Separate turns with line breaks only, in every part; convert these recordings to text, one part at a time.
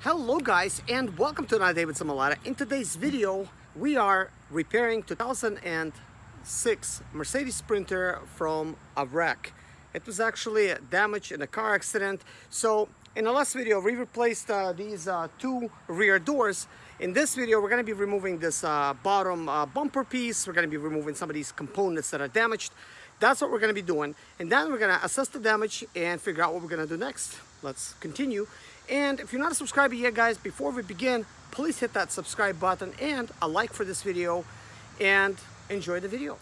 Hello guys, and welcome to another day with Zimaleta. In today's video we are repairing 2006 Mercedes Sprinter from a wreck. It was actually damaged in a car accident. So in the last video we replaced these two rear doors. In this video we're going to be removing this bottom bumper piece. We're going to be removing some of these components that are damaged. That's what we're going to be doing, and then we're going to assess the damage and figure out what we're going to do next. Let's continue. And if you're not a subscriber yet, guys, before we begin, please hit that subscribe button and a like for this video, and enjoy the video.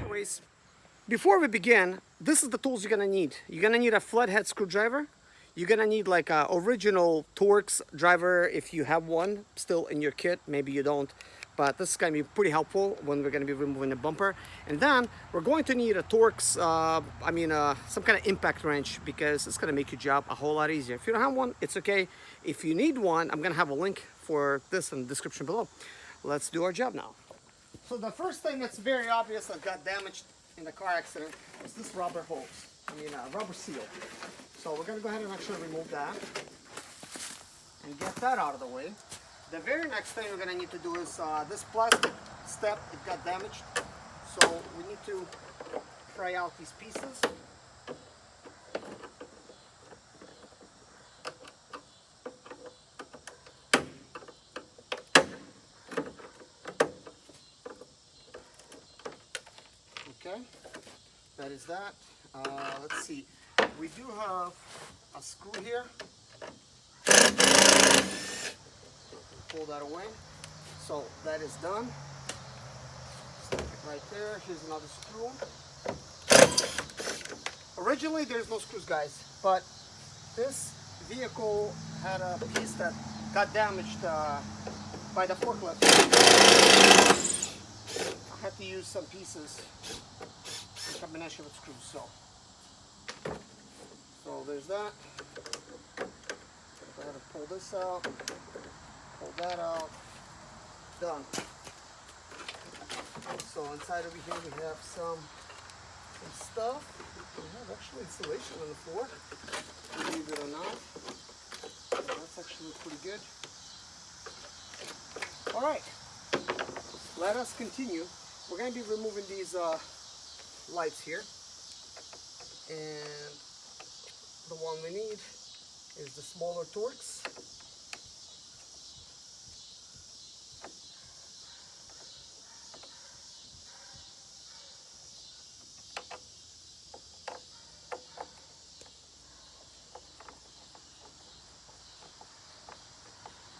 Anyways, before we begin, this is the tools you're gonna need. You're gonna need a flathead screwdriver. You're gonna need like a original Torx driver if you have one still in your kit. Maybe you don't, but this is gonna be pretty helpful when we're gonna be removing the bumper. And then we're going to need a Torx, some kind of impact wrench, because it's gonna make your job a whole lot easier. If you don't have one, it's okay. If you need one, I'm gonna have a link for this in the description below. Let's do our job now. So the first thing that's very obvious that got damaged in the car accident is this rubber hose. Rubber seal. So we're going to go ahead and actually remove that and get that out of the way. The very next thing we're going to need to do is this plastic step, it got damaged. So we need to pry out these pieces. Okay, that is that. Let's see. We do have a screw here. Pull that away. So that is done. Stick it right there. Here's another screw. Originally there's no screws, guys, but this vehicle had a piece that got damaged by the forklift. I had to use some pieces in combination with screws. So there's that. Go ahead and pull this out, pull that out, done. So inside over here we have some stuff. We have actually insulation on the floor, believe it or not. That's actually pretty good. Alright, let us continue. We're going to be removing these lights here, and the one we need is the smaller Torx.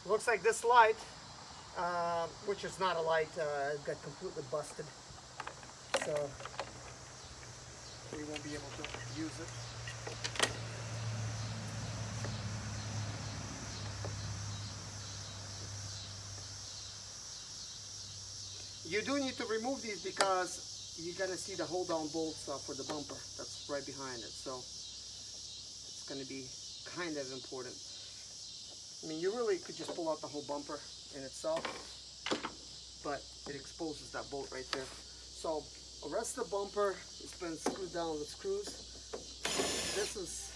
Looks like this light, which is not a light, got completely busted, so we won't be able to use it. You do need to remove these because you're going to see the hold down bolts for the bumper that's right behind it, so it's going to be kind of important. I mean, you really could just pull out the whole bumper in itself, but it exposes that bolt right there. So the rest of the bumper has been screwed down with screws. This is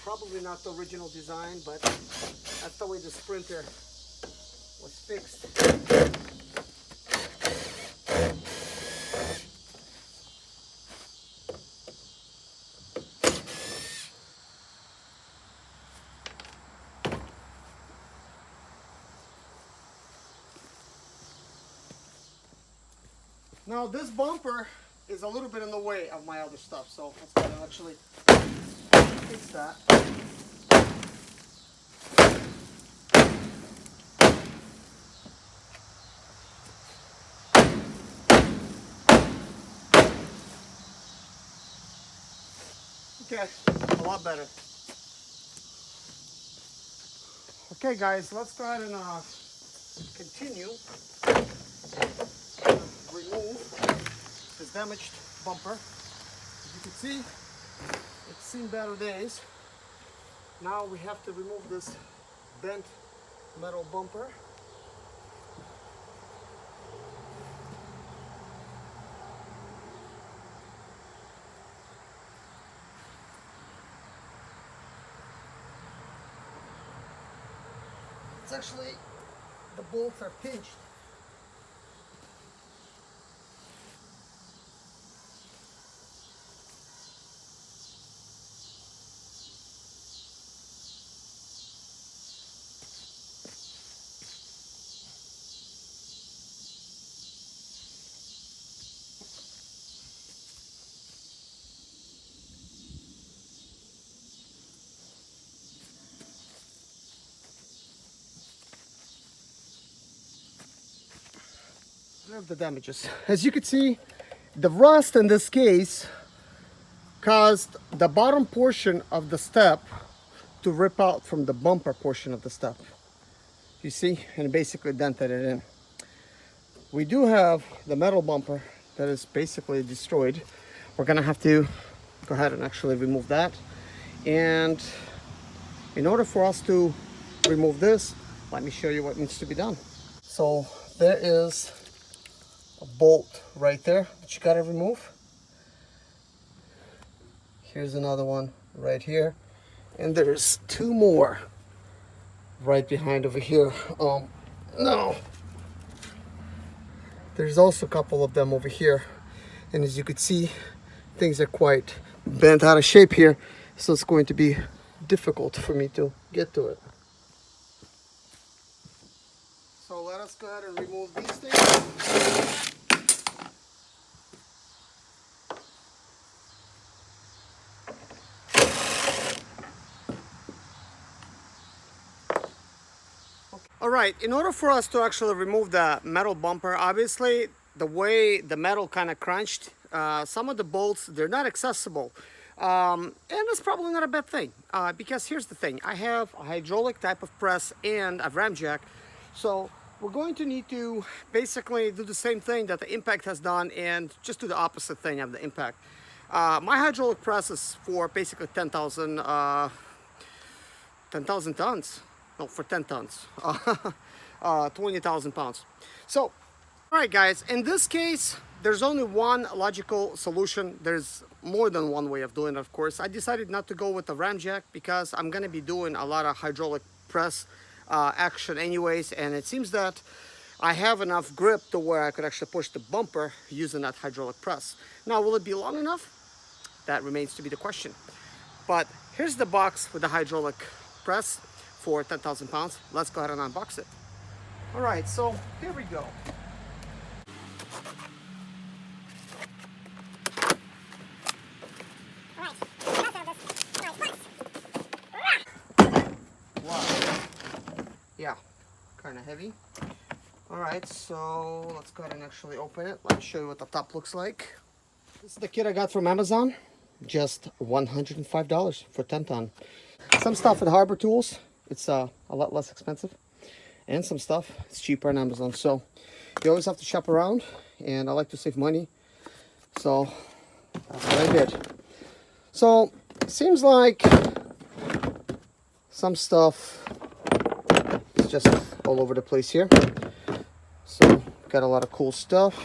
probably not the original design, but that's the way the Sprinter was fixed. Now this bumper is a little bit in the way of my other stuff, so let's go and actually fix that. Okay, a lot better. Okay guys, let's go ahead and continue. Remove this damaged bumper. As you can see, it's seen better days. Now we have to remove this bent metal bumper. It's actually, the bolts are pinched. Observe the damages. As you can see, the rust in this case caused the bottom portion of the step to rip out from the bumper portion of the step. You see, and basically dented it in. We do have the metal bumper that is basically destroyed. We're gonna have to go ahead and actually remove that. And in order for us to remove this, let me show you what needs to be done. So there is a bolt right there that you gotta remove. Here's another one right here. And there's two more right behind over here. No. There's also a couple of them over here. And as you can see, things are quite bent out of shape here. So it's going to be difficult for me to get to it. So let us go ahead and remove these things. Alright, in order for us to actually remove the metal bumper, obviously the way the metal kind of crunched, some of the bolts, they're not accessible. And it's probably not a bad thing, because here's the thing. I have a hydraulic type of press and a ram jack. So we're going to need to basically do the same thing that the impact has done and just do the opposite thing of the impact. My hydraulic press is for basically 10,000 tons. No, for 10 tons, 20,000 pounds. So, all right, guys, in this case, there's only one logical solution. There's more than one way of doing it, of course. I decided not to go with the ram jack because I'm going to be doing a lot of hydraulic press action anyways, and it seems that I have enough grip to where I could actually push the bumper using that hydraulic press. Now, will it be long enough? That remains to be the question. But here's the box with the hydraulic press for 10,000 pounds. Let's go ahead and unbox it. All right, so here we go. Wow. Yeah, kind of heavy. All right, so let's go ahead and actually open it. Let me show you what the top looks like. This is the kit I got from Amazon. Just $105 for 10 ton. Some stuff at Harbor Tools, it's a lot less expensive, and some stuff it's cheaper on Amazon. So you always have to shop around, and I like to save money, so that's what I did. So it seems like some stuff is just all over the place here. So got a lot of cool stuff.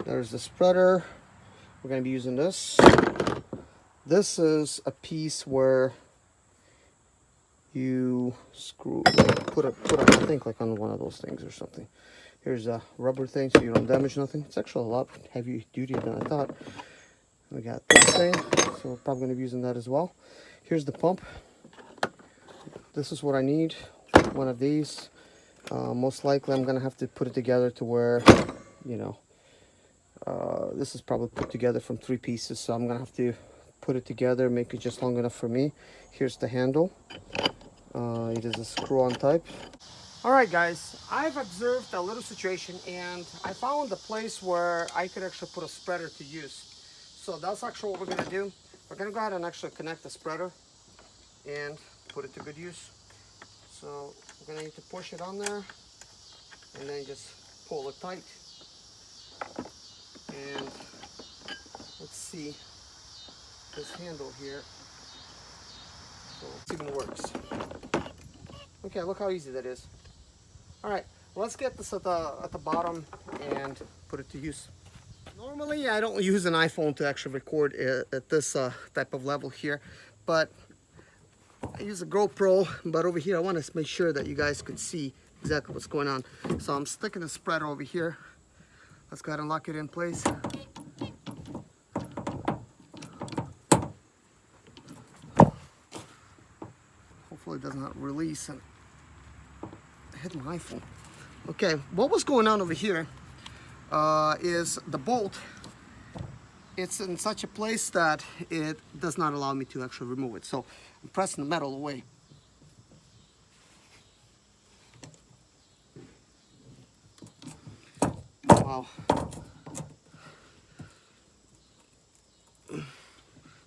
There's the spreader. We're going to be using this. This is a piece where you screw, put a I think like on one of those things or something. Here's a rubber thing so you don't damage nothing. It's actually a lot heavier duty than I thought. We got this thing, so we're probably going to be using that as well. Here's the pump. This is what I need, one of these. Most likely I'm going to have to put it together to where, you know, this is probably put together from 3 pieces, so I'm going to have to put it together, make it just long enough for me. Here's the handle. It is a screw-on type. All right, guys, I've observed a little situation, and I found a place where I could actually put a spreader to use. So that's actually what we're going to do. We're going to go ahead and actually connect the spreader and put it to good use. So we're going to need to push it on there and then just pull it tight. And let's see this handle here. So it even works. Okay, look how easy that is. All right, let's get this at the bottom and put it to use. Normally, I don't use an iPhone to actually record at this type of level here, but I use a GoPro. But over here, I want to make sure that you guys could see exactly what's going on. So I'm sticking the spreader over here. Let's go ahead and lock it in place. Hopefully it does not release and hit my iPhone. Okay, what was going on over here is the bolt. It's in such a place that it does not allow me to actually remove it. So I'm pressing the metal away. Wow.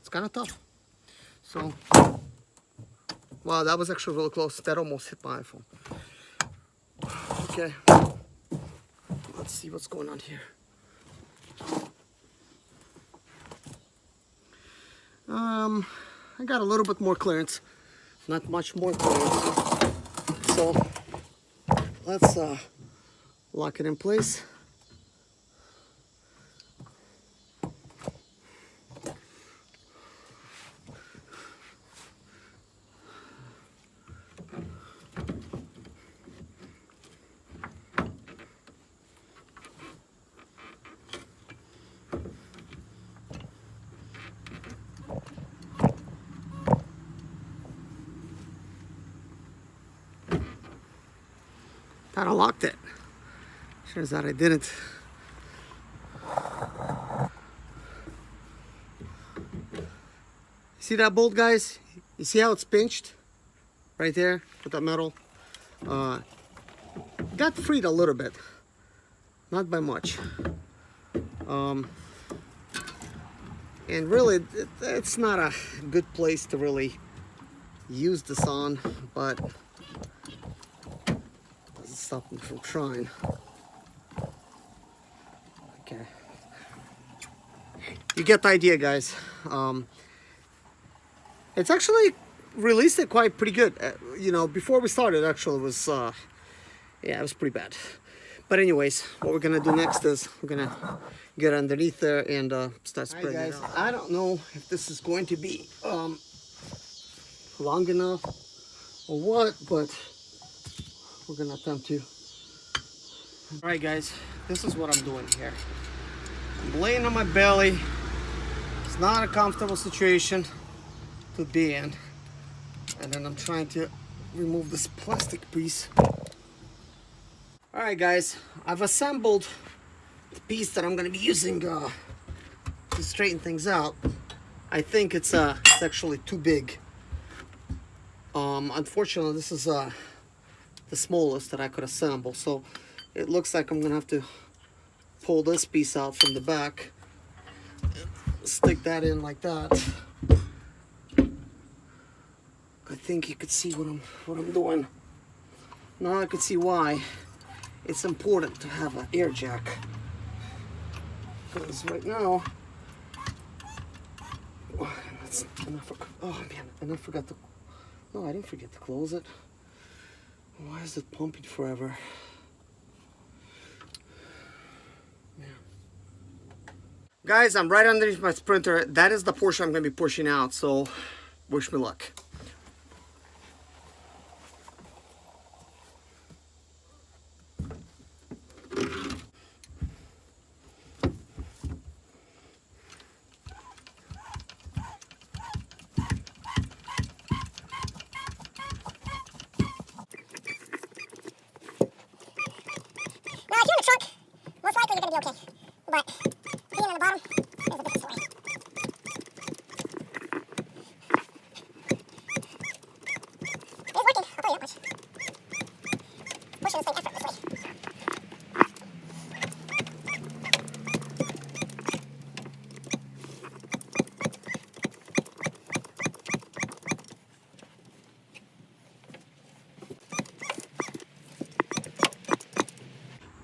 It's kind of tough. So, wow, that was actually really close. That almost hit my iPhone. Okay, let's see what's going on here. I got a little bit more clearance, not much more clearance. So let's lock it in place. Thought I locked it. Turns out I didn't. See that bolt, guys? You see how it's pinched? Right there with that metal. Got freed a little bit. Not by much. And really, it's not a good place to really use this on, but stop me from trying. Okay, you get the idea, guys. It's actually released it quite pretty good. You know, before we started, actually, it was yeah, it was pretty bad. But anyways, what we're gonna do next is we're gonna get underneath there and start spreading it out. I don't know if this is going to be long enough or what, but we're gonna attempt to. All right, guys, this is what I'm doing here. I'm laying on my belly. It's not a comfortable situation to be in. And then I'm trying to remove this plastic piece. All right, guys, I've assembled the piece that I'm gonna be using to straighten things out. I think it's actually too big. Unfortunately, this is the smallest that I could assemble, so it looks like I'm gonna have to pull this piece out from the back, stick that in like that. I think you could see what I'm doing. Now I could see why it's important to have an air jack, because right now, oh man, and I forgot to. No, I didn't forget to close it. Why is it pumping forever? Man. Guys, I'm right underneath my Sprinter. That is the portion I'm going to be pushing out, so wish me luck.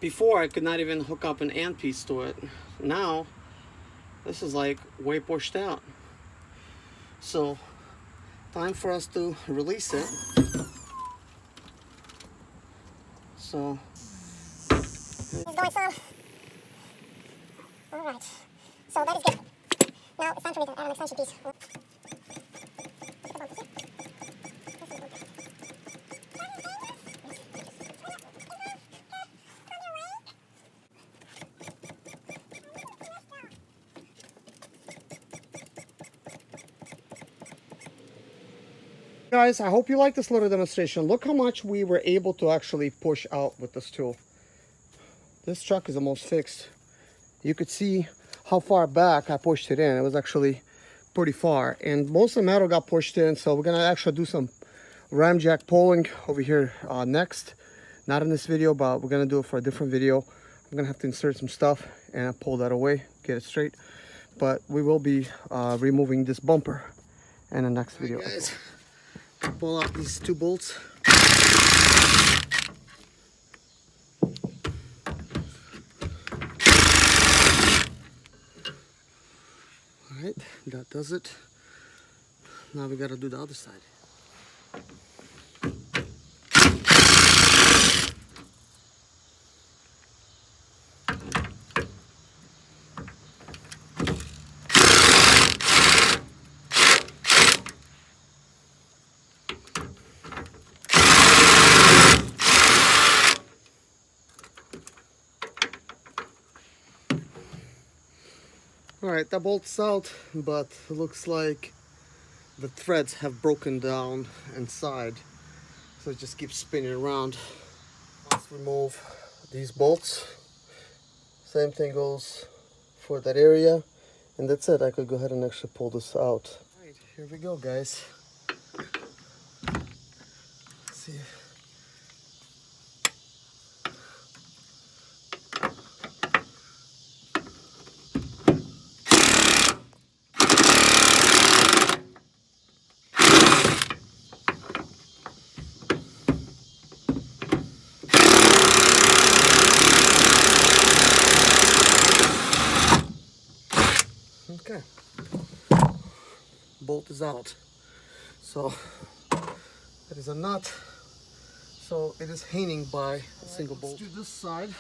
Before I could not even hook up an end piece to it. Now this is like way pushed out. So Time for us to release it. So
He's going some. Alright. So that is good. Now it's time for me to add an extension piece.
guys, I hope you like this little demonstration. Look how much we were able to actually push out with this tool. This truck is almost fixed. You could see how far back I pushed it in. It was actually pretty far, and most of the metal got pushed in, so we're gonna actually do some ram jack pulling over here next. Not in this video, but we're gonna do it for a different video. I'm gonna have to insert some stuff and pull that away, get it straight. But we will be removing this bumper in the next video. Right, guys, pull out these two bolts. Alright, that does it. Now we gotta do the other side. Alright, that bolt's out, but it looks like the threads have broken down inside, so it just keeps spinning around. Let's remove these bolts. Same thing goes for that area, and that's it. I could go ahead and actually pull this out. Alright, here we go, guys. Let's see. Okay, bolt is out. So it is a nut, so it is hanging by a single bolt. Let's do this side.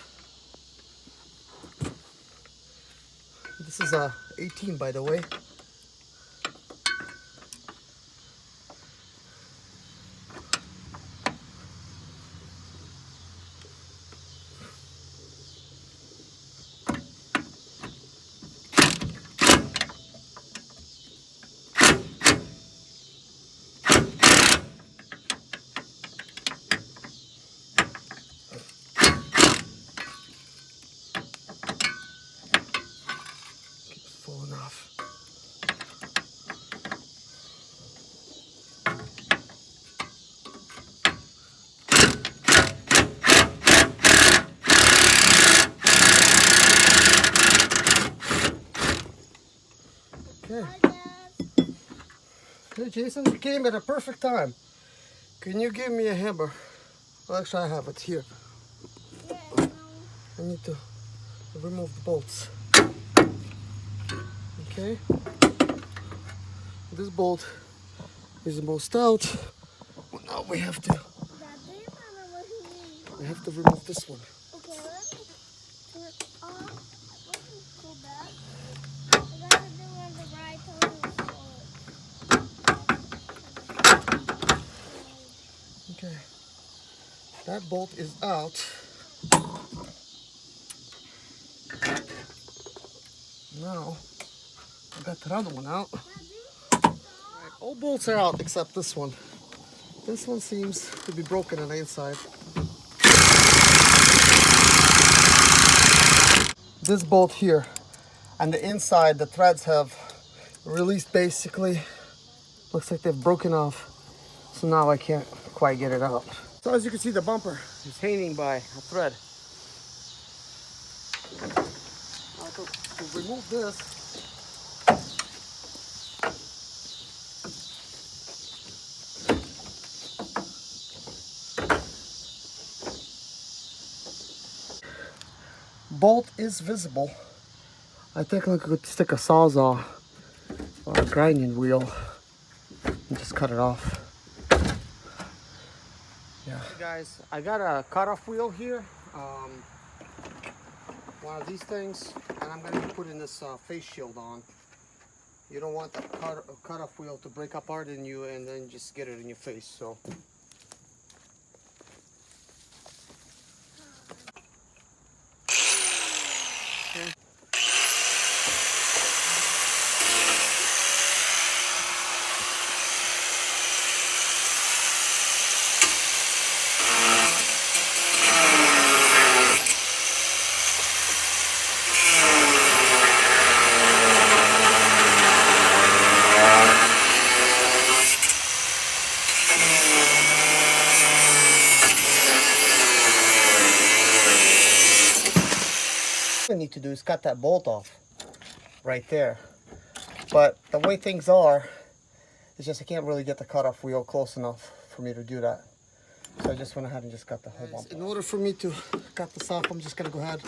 This is a 18, by the way. Falling off. Okay. Hey Jason, you came at a perfect time. Can you give me a hammer? Well, actually I have it here. I need to remove the bolts. Okay, this bolt is almost out. Well, now we have to remove this one.
Okay, let me turn it off. Let me go back. I gotta do on the right on.
Okay, that bolt is out. Now I got that other one out. Right, all bolts are out except this one. This one seems to be broken on the inside. This bolt here, on the inside, the threads have released basically. Looks like they've broken off. So now I can't quite get it out. So as you can see, the bumper is hanging by a thread. To remove this, bolt is visible. I think I could stick a sawzall or a grinding wheel and just just cut it off. Yeah. Hey guys, I got a cutoff wheel here. One of these things, and I'm gonna be putting this face shield on. You don't want that cutoff wheel to break apart in you and then just get it in your face. So. Okay. What I need to do is cut that bolt off right there, but the way things are, it's just I can't really get the cutoff wheel close enough for me to do that. So I just went ahead and just cut the whole bump. In order for me to cut this off, I'm just gonna go ahead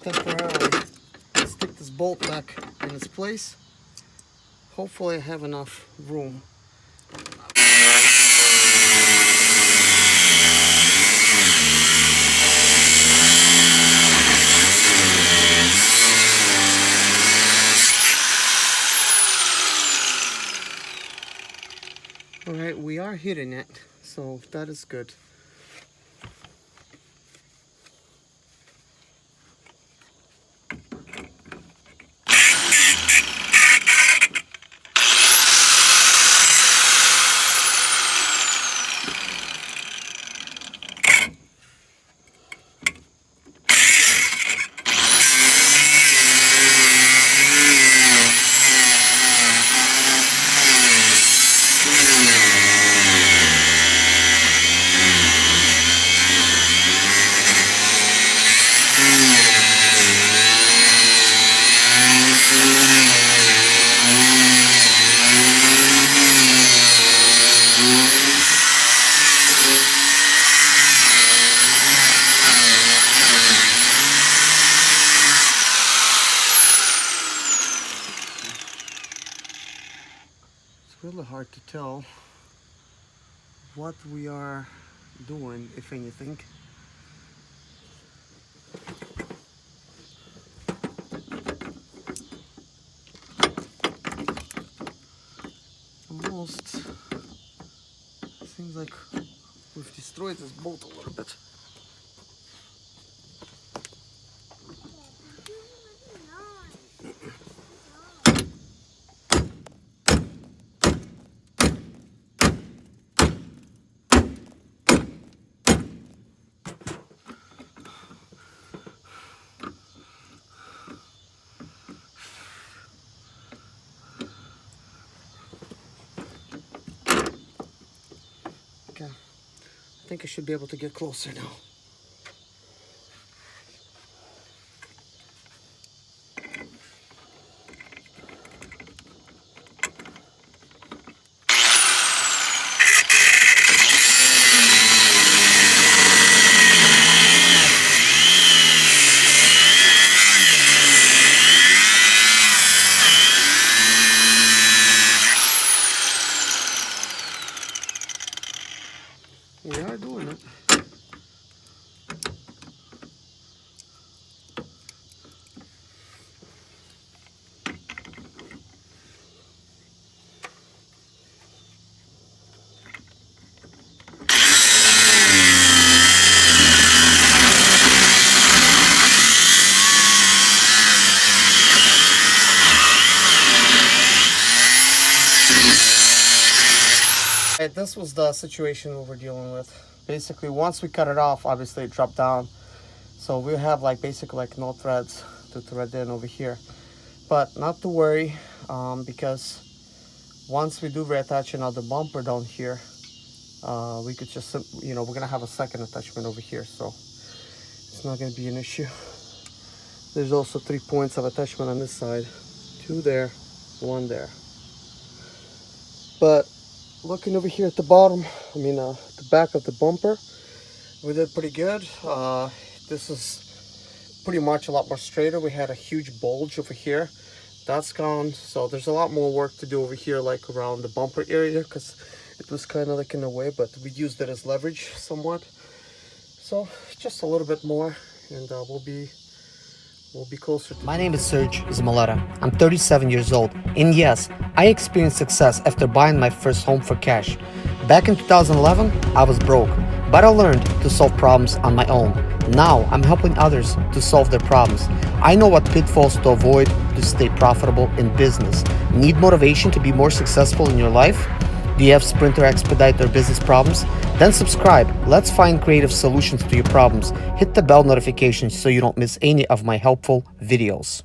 temporarily stick this bolt back in its place. Hopefully I have enough room. All right, we are hitting it, so that is good. It's really hard to tell what we are doing, if anything. Almost seems like we've destroyed this bolt a little bit. Okay, I think I should be able to get closer now. We are doing it. This was the situation we were dealing with. Basically, once we cut it off, obviously it dropped down. So we have like basically like no threads to thread in over here. But not to worry, because once we do reattach another bumper down here, we could just, you know, we're gonna have a second attachment over here, so it's not gonna be an issue. There's also 3 points of attachment on this side, 2 there, 1 there. But looking over here at the bottom, I mean the back of the bumper, we did pretty good. This is pretty much a lot more straighter. We had a huge bulge over here. That's gone. So there's a lot more work to do over here, like around the bumper area, because It was kind of like in a way, but we used it as leverage somewhat. So just a little bit more, and we'll be closer to. My name is Serge Zimaleta. I'm 37 years old, and yes, I experienced success after buying my first home for cash. Back in 2011, I was broke, but I learned to solve problems on my own. Now I'm helping others to solve their problems. I know what pitfalls to avoid to stay profitable in business. Need motivation to be more successful in your life? Do you have Sprinter, Expedite, or business problems? Then subscribe. Let's find creative solutions to your problems. Hit the bell notification so you don't miss any of my helpful videos.